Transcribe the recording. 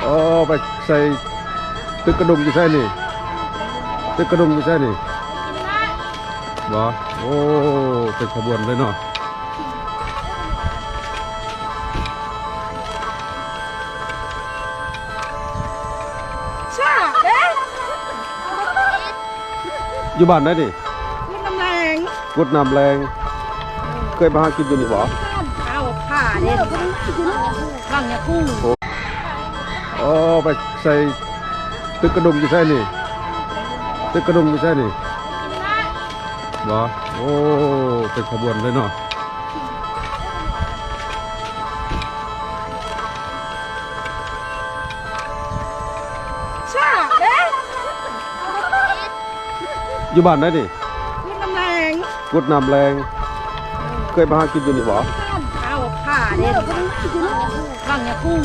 อ๋อไปใส่ตึกกระดุมอยู่ใช่นี่ตึกกระดุมอยู่ใช่นี่บ่โอ้เป็นขบวนเลยเนาะชาเด้อยู่บ้านไหนนี่คุณน้ำแรง กุดน้ำแรงเคยมาหากินอยู่นี่บ่เอาผ่าเด้ฟังเนี่ยคู่ อ๋อไปใส่ตึกกระดุมอยู่ใช่นี่ตึกกระดุมอยู่ใช่นี่บ่โอ้เป็นขบวนเลยเนาะชาเด้อยู่บ้านไหนนี่ คุณน้ำแรง กุดน้ำแรงเคยมาหากินอยู่นี่บ่เอาผ่าเด้ฟังเนี่ยคู่